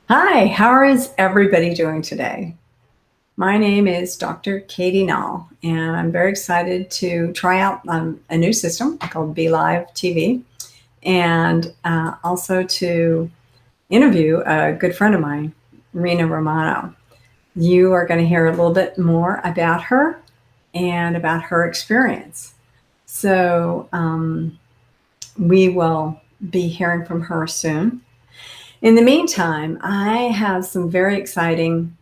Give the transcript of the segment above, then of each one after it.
Hi, how is everybody doing today? My name is Dr. Katie Nall, and I'm very excited to try out a new system called Be Live TV, and also to interview a good friend of mine, Rena Romano. You are going to hear a little bit more about her and about her experience. So we will be hearing from her soon. In the meantime, I have some very exciting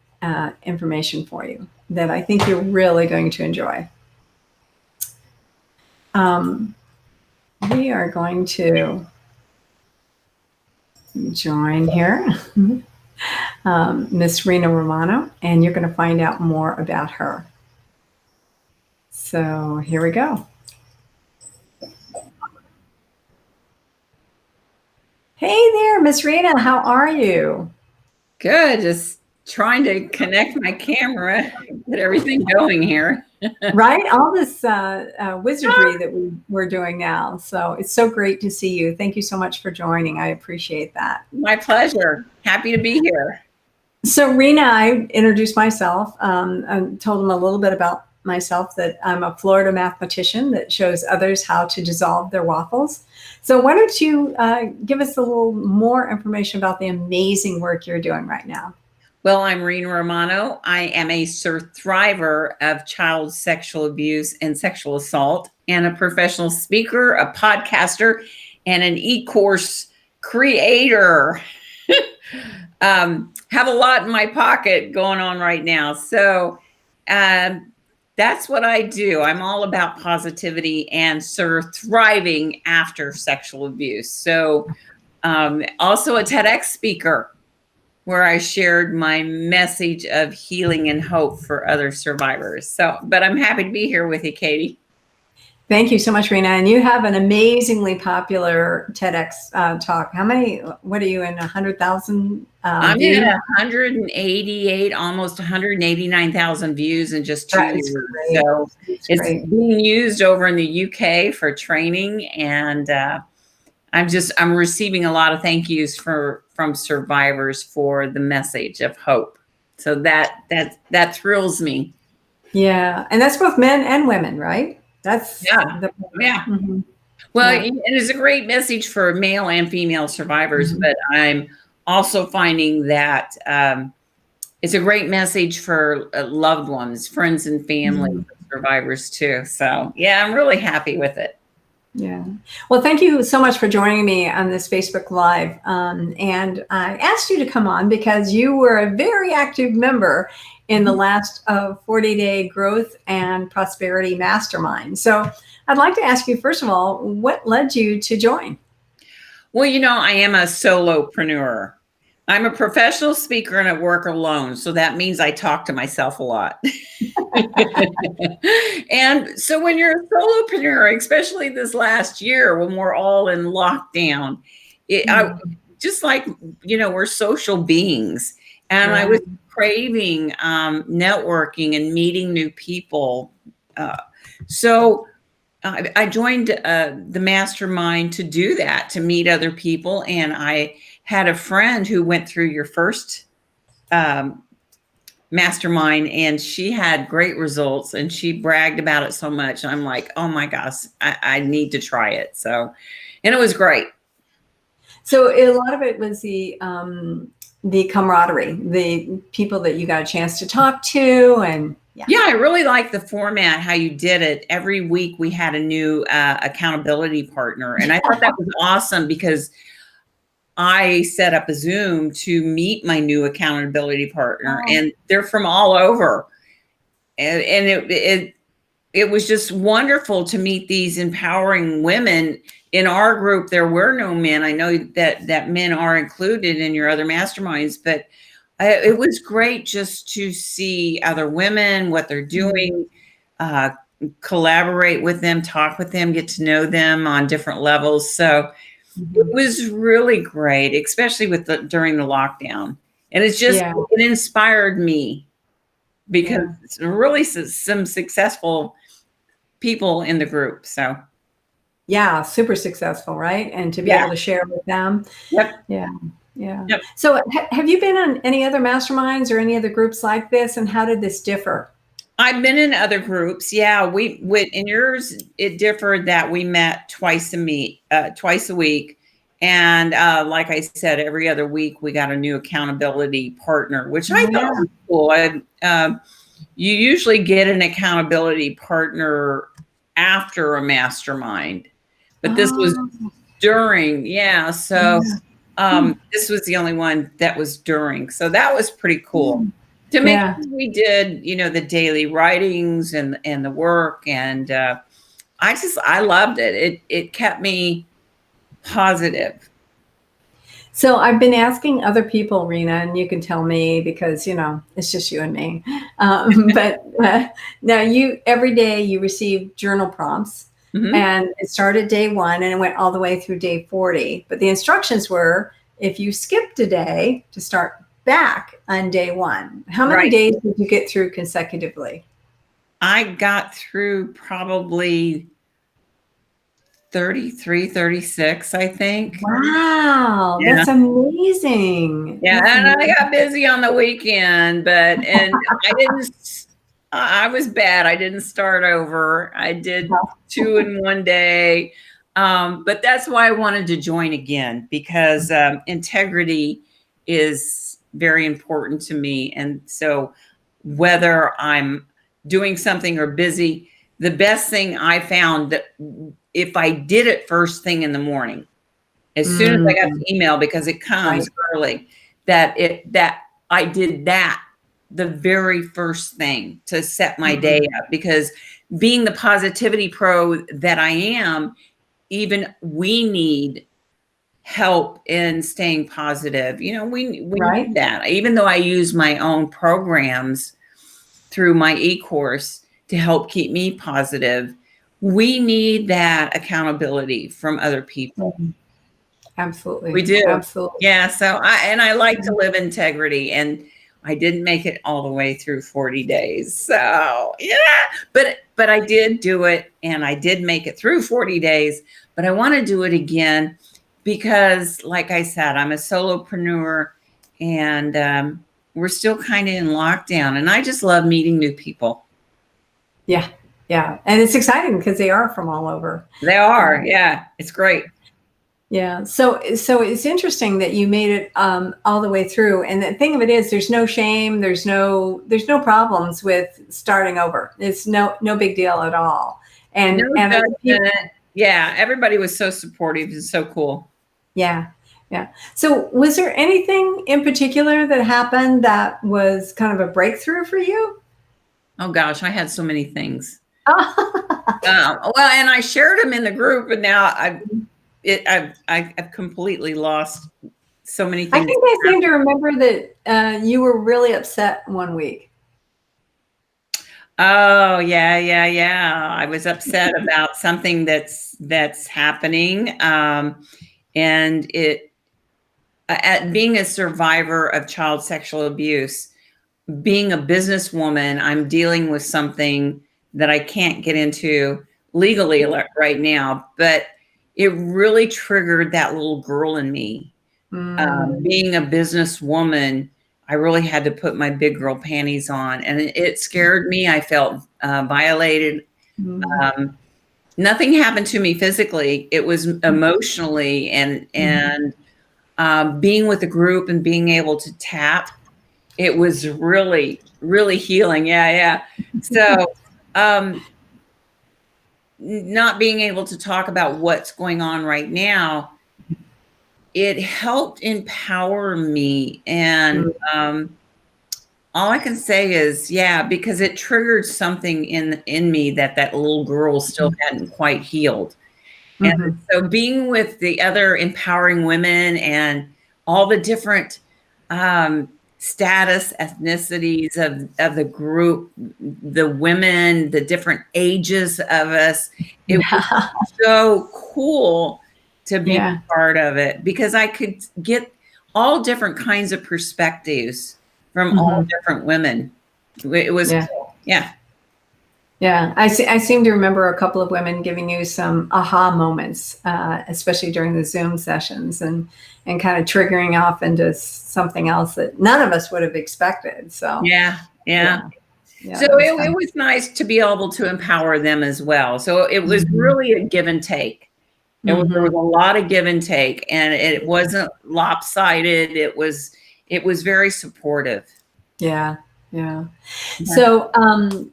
information for you that I think you're really going to enjoy. Um, we are going to join here, Miss Rena Romano, and you're going to find out more about her. So here we go. Hey there, Miss Rena, how are you? Good. Just trying to connect my camera, get everything going here. Right? All this wizardry that we're doing now. So it's so great to see you. Thank you so much for joining. I appreciate that. My pleasure. Happy to be here. So Rena, I introduced myself and told them a little bit about myself, that I'm a Florida mathematician that shows others how to dissolve their waffles. So why don't you give us a little more information about the amazing work you're doing right now? Well, I'm Rena Romano. I am a survivor of child sexual abuse and sexual assault, and a professional speaker, a podcaster, and an e-course creator. Have a lot in my pocket going on right now. So that's what I do. I'm all about positivity and sort of thriving after sexual abuse. So also a TEDx speaker where I shared my message of healing and hope for other survivors. So, but I'm happy to be here with you, Katie. Thank you so much, Rena. And you have an amazingly popular TEDx talk. How many, what are you in, 100,000 I'm views? in 188, almost 189,000 views in just 2 years. Great. So it's being used over in the UK for training. And I'm receiving a lot of thank yous from survivors for the message of hope. So that thrills me. Yeah. And that's both men and women, right? That's yeah. Mm-hmm. Well, yeah. It is a great message for male and female survivors, mm-hmm. but I'm also finding that it's a great message for loved ones, friends and family, mm-hmm. survivors too. So yeah, I'm really happy with it. Yeah. Well, thank you so much for joining me on this Facebook Live. And I asked you to come on because you were a very active member in the last 40-day Growth and Prosperity Mastermind. So I'd like to ask you, first of all, what led you to join? Well, I am a solopreneur. I'm a professional speaker and I work alone. So that means I talk to myself a lot. And so when you're a solopreneur, especially this last year when we're all in lockdown, just like, we're social beings. And I was craving networking and meeting new people. So I joined the mastermind to do that, to meet other people. And I had a friend who went through your first mastermind, and she had great results and she bragged about it so much. I'm like, oh my gosh, I need to try it. So, and it was great. So a lot of it was the camaraderie, the people that you got a chance to talk to. And yeah, I really liked the format, how you did it. Every week we had a new accountability partner. And I thought that was awesome because I set up a Zoom to meet my new accountability partner, and they're from all over. And it was just wonderful to meet these empowering women. In our group, there were no men. I know that men are included in your other masterminds, but it was great just to see other women, what they're doing, collaborate with them, talk with them, get to know them on different levels. So it was really great, especially during the lockdown. And it's just, it inspired me because it's really some successful people in the group. So yeah, super successful, right? And to be able to share with them. Yep. Yeah. Yeah. Yep. So have you been on any other masterminds or any other groups like this? And how did this differ? I've been in other groups. Yeah, in yours it differed that we met twice a week, and like I said, every other week we got a new accountability partner, which I thought Yeah. was cool. You usually get an accountability partner after a mastermind, but this was Oh, during. Yeah, so this was the only one that was during, so that was pretty cool. To make yeah. sure we did, the daily writings and the work, and I loved it. It kept me positive. So I've been asking other people, Rena, and you can tell me because, it's just you and me. But now every day you receive journal prompts, Mhm. and it started day 1 and it went all the way through day 40. But the instructions were, if you skipped a day, to start back on day 1. How many Right. days did you get through consecutively? I got through probably 33, 36, I think. Wow, Yeah. that's amazing. Yeah, That's and I amazing. got busy on the weekend, and I was bad. I didn't start over. I did 2 in one day. But that's why I wanted to join again, because integrity is very important to me. And so whether I'm doing something or busy, the best thing I found that if I did it first thing in the morning, as soon as I got Mm, the email, because it comes right. early, that I did that the very first thing to set my day Mhm. up, because being the positivity pro that I am, even we need help in staying positive. We Right. need that. Even though I use my own programs through my e-course to help keep me positive, we need that accountability from other people. Mhm. We Absolutely. do. Absolutely. Yeah, so I like to live integrity, and I didn't make it all the way through 40 days. So, yeah, but I did do it, and I did make it through 40 days, but I want to do it again because, like I said, I'm a solopreneur, and we're still kind of in lockdown, and I just love meeting new people. Yeah. Yeah. And it's exciting because they are from all over. They are. Um, Yeah, it's great. yeah. So it's interesting that you made it all the way through. And the thing of it is, there's no shame. There's no problems with starting over. It's no big deal at all. No And I think judgment. Yeah, everybody was so supportive and so cool. yeah. Yeah. So was there anything in particular that happened that was kind of a breakthrough for you? Oh gosh, I had so many things. Well, and I shared them in the group, and now I've completely lost so many I things. think I seem to remember that you were really upset one week. Oh yeah, yeah, yeah. I was upset about something that's happening, and at being a survivor of child sexual abuse, being a businesswoman, I'm dealing with something that I can't get into legally right now, but it really triggered that little girl in me. Mm, Being a businesswoman, I really had to put my big girl panties on, and it scared me. I felt violated. mm, Um, Nothing happened to me physically. It was emotionally, mhm. and being with a group and being able to tap, it was really, really healing. Yeah, yeah. So, um, not being able to talk about what's going on right now, it helped empower me. And Mm, all I can say is, yeah, because it triggered something in me that little girl still hadn't quite healed. And mhm. so being with the other empowering women and all the different status, ethnicities of the group, the women, the different ages of us, it was Yeah. so cool to be Yeah. part of it, because I could get all different kinds of perspectives from all Mhm. different women. It was Yeah. cool. Yeah. Yeah, I seem to remember a couple of women giving you some aha moments, especially during the Zoom sessions, and kind of triggering off into something else that none of us would have expected. So Yeah, yeah. yeah, So that was it fun. was nice to be able to empower them as well. So it was Mhm. really a give and take. There Mhm. was a lot of give and take, and it wasn't lopsided. It was very supportive. Yeah, yeah. Yeah. So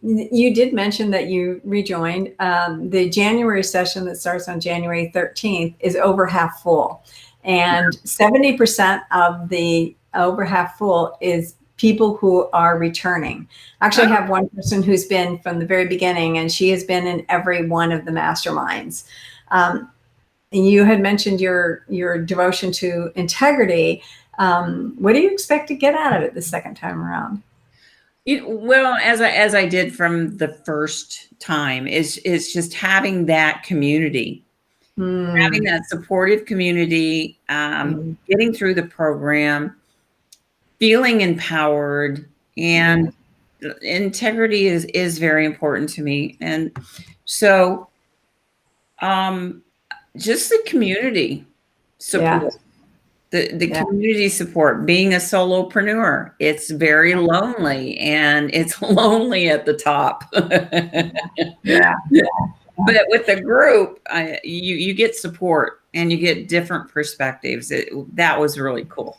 you did mention that you rejoined. The January session that starts on January 13th is over half full. And 70% of the over half full is people who are returning. Actually, I have one person who's been from the very beginning, and she has been in every one of the masterminds. And you had mentioned your devotion to integrity. What do you expect to get out of it the second time around? Well, as I did from the first time, is just having that community, having Mm, that supportive community, mm, getting through the program, feeling empowered, yeah, and integrity is very important to me. And so, um, just the community yeah, support, the yeah, community support, being a solopreneur, it's very lonely, and it's lonely at the top. yeah. But with the group, you get support and you get different perspectives. That was really cool.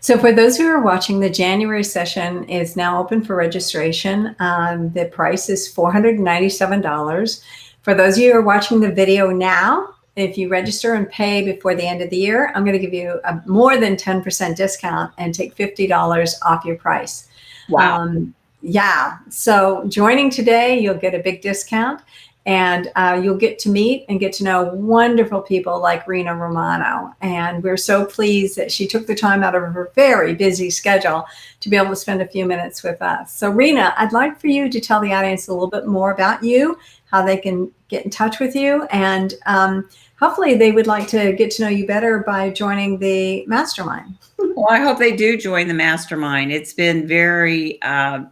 So for those who are watching, the January session is now open for registration. The price is $497. For those of you who are watching the video now, if you register and pay before the end of the year, I'm going to give you a more than 10% discount and take $50 off your price. Wow. Yeah, so joining today, you'll get a big discount, and you'll get to meet and get to know wonderful people like Rena Romano. And we're so pleased that she took the time out of her very busy schedule to be able to spend a few minutes with us. So Rena, I'd like for you to tell the audience a little bit more about you, how they can get in touch with you, and hopefully they would like to get to know you better by joining the mastermind. Well, I hope they do join the mastermind. It's been very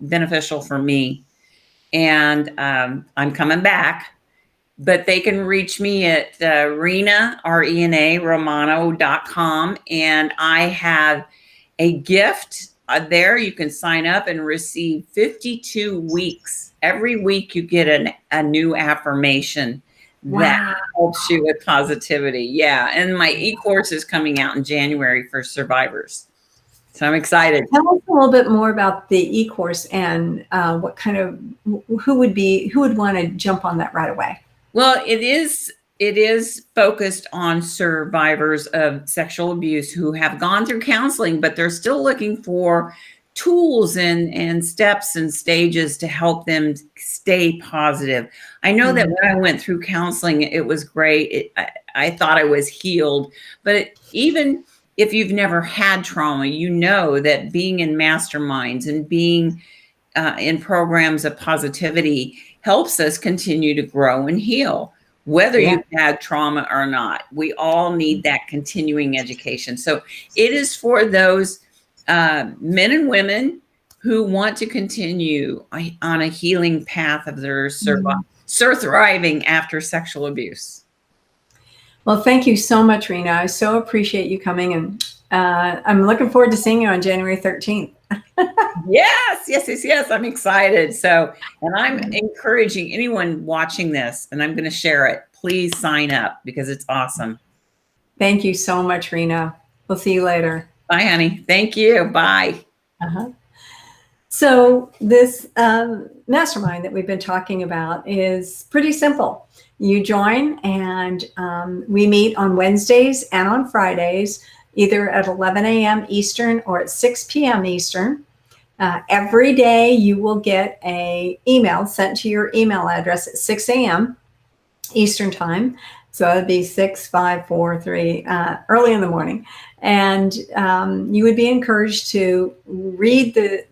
beneficial for me, and I'm coming back. But they can reach me at Rena, Rena Romano.com. And I have a gift there. You can sign up and receive 52 weeks. Every week you get a new affirmation that Wow. helps you with positivity. Yeah. And my e-course is coming out in January for survivors. So I'm excited. Tell us a little bit more about the e-course and what kind of who would want to jump on that right away. Well, it is focused on survivors of sexual abuse who have gone through counseling, but they're still looking for tools and steps and stages to help them stay positive. I know that when I went through counseling, it was great. I thought I was healed, but even if you've never had trauma, you know that being in masterminds and being in programs of positivity helps us continue to grow and heal, whether Yeah. you've had trauma or not. We all need that continuing education. So it is for those men and women who want to continue on a healing path of their thriving after sexual abuse. Well, thank you so much, Rena. I so appreciate you coming, and I'm looking forward to seeing you on January 13th. Yes. I'm excited. So, and I'm encouraging anyone watching this, and I'm going to share it. Please sign up because it's awesome. Thank you so much, Rena. We'll see you later. Bye, honey. Thank you. Bye. Uh-huh. So this mastermind that we've been talking about is pretty simple. You join, and we meet on Wednesdays and on Fridays, either at 11 a.m. Eastern or at 6 p.m. Eastern. Every day you will get an email sent to your email address at 6 a.m. Eastern time. So it'd be 6, 5, 4, 3, early in the morning. And you would be encouraged to read the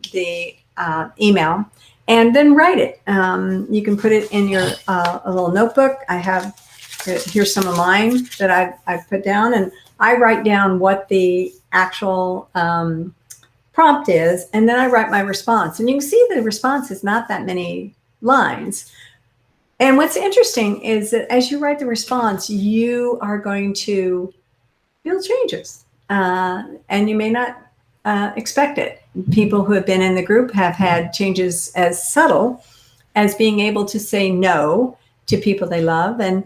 email and then write it. You can put it in your a little notebook. I have, here's some of mine that I've put down, and I write down what the actual prompt is, and then I write my response. And you can see the response is not that many lines. And what's interesting is that as you write the response, you are going to feel changes, and you may not expect it. People who have been in the group have had changes as subtle as being able to say no to people they love and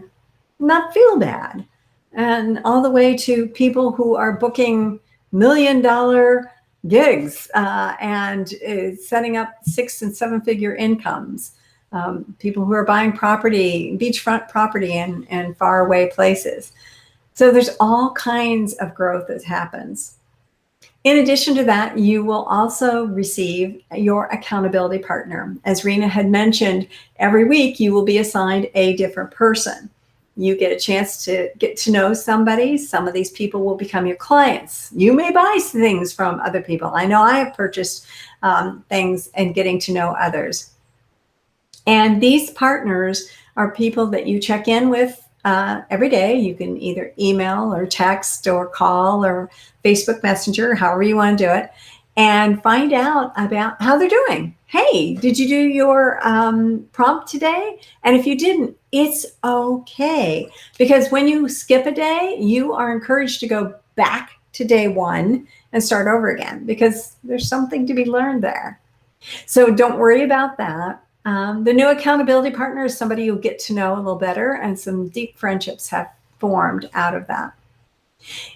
not feel bad, and all the way to people who are booking $1 million gigs and setting up 6 and 7 figure incomes. People who are buying property, beachfront property in faraway places. So there's all kinds of growth that happens. In addition to that, you will also receive your accountability partner. As Rena had mentioned, every week you will be assigned a different person. You get a chance to get to know somebody. Some of these people will become your clients. You may buy things from other people. I know I have purchased things and getting to know others. And these partners are people that you check in with every day. You can either email or text or call or Facebook Messenger, however you want to do it, and find out about how they're doing. Hey, did you do your prompt today? And if you didn't, it's okay. Because when you skip a day, you are encouraged to go back to day one and start over again, because there's something to be learned there. So don't worry about that. The new accountability partner is somebody you'll get to know a little better, and some deep friendships have formed out of that.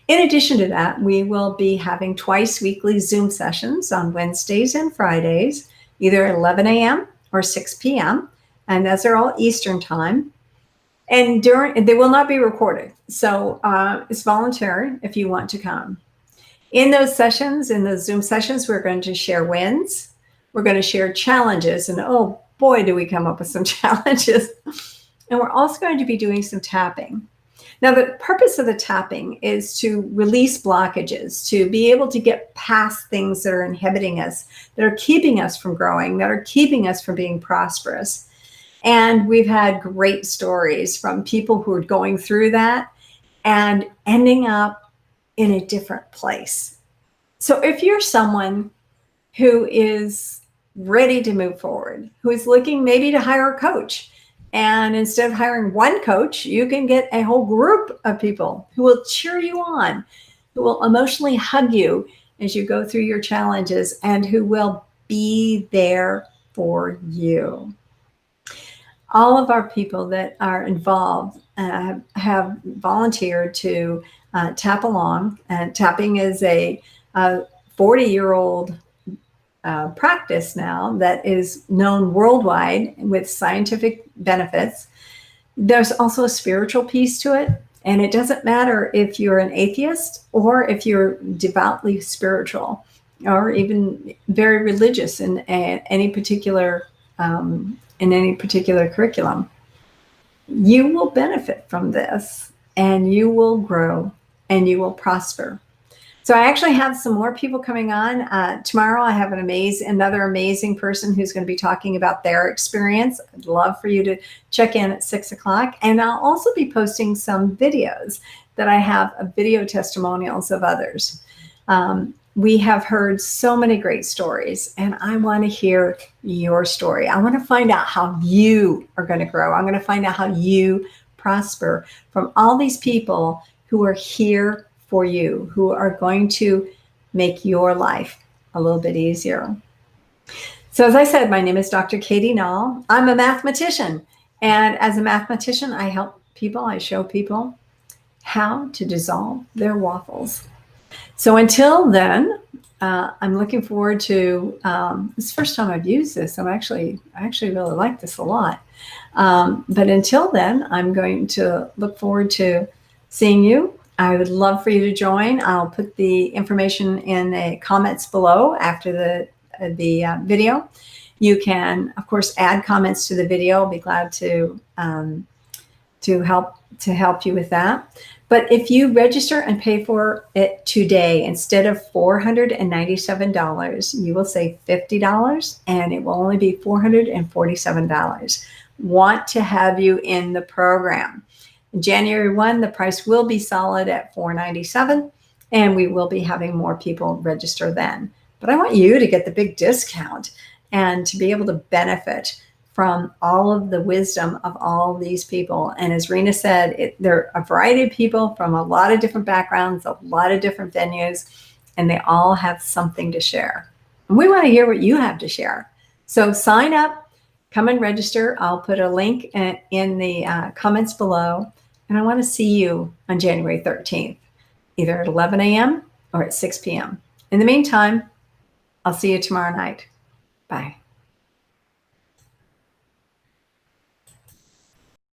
In addition to that, we will be having twice weekly Zoom sessions on Wednesdays and Fridays, either 11 a.m. or 6 p.m. And those are all Eastern time. And they will not be recorded. So it's voluntary if you want to come. In those sessions, in those Zoom sessions, we're going to share wins. We're going to share challenges. And oh boy, do we come up with some challenges. And we're also going to be doing some tapping. Now, the purpose of the tapping is to release blockages, to be able to get past things that are inhibiting us, that are keeping us from growing, that are keeping us from being prosperous. And we've had great stories from people who are going through that and ending up in a different place. So if you're someone who is ready to move forward, who is looking maybe to hire a coach, and instead of hiring one coach, you can get a whole group of people who will cheer you on, who will emotionally hug you as you go through your challenges, and who will be there for you. All of our people that are involved have volunteered to tap along. And tapping is a 40-year-old practice now that is known worldwide with scientific benefits. There's also a spiritual piece to it. And it doesn't matter if you're an atheist or if you're devoutly spiritual or even very religious in any particular curriculum. You will benefit from this, and you will grow, and you will prosper. So I actually have some more people coming on. Tomorrow I have another amazing person who's going to be talking about their experience. I'd love for you to check in at 6 o'clock. And I'll also be posting some videos that I have of video testimonials of others. We have heard so many great stories, and I want to hear your story. I want to find out how you are going to grow. I'm going to find out how you prosper from all these people who are here for you, who are going to make your life a little bit easier. So as I said, my name is Dr. Katie Nall. I'm a mathematician. And as a mathematician, I help people, I show people how to dissolve their waffles. So until then, I'm looking forward to, this is the first time I've used this. I actually really like this a lot. But until then, I'm going to look forward to seeing you. I would love for you to join. I'll put the information in the comments below after the video. You can, of course, add comments to the video. I'll be glad to help you with that. But if you register and pay for it today, instead of $497, you will save $50, and it will only be $447. Want to have you in the program. January 1, the price will be solid at $497, and we will be having more people register then. But I want you to get the big discount and to be able to benefit from all of the wisdom of all these people. And as Rena said, there are a variety of people from a lot of different backgrounds, a lot of different venues, and they all have something to share. And we want to hear what you have to share. So sign up, come and register. I'll put a link in the comments below. And I want to see you on January 13th, either at 11 a.m. or at 6 p.m. In the meantime, I'll see you tomorrow night. Bye.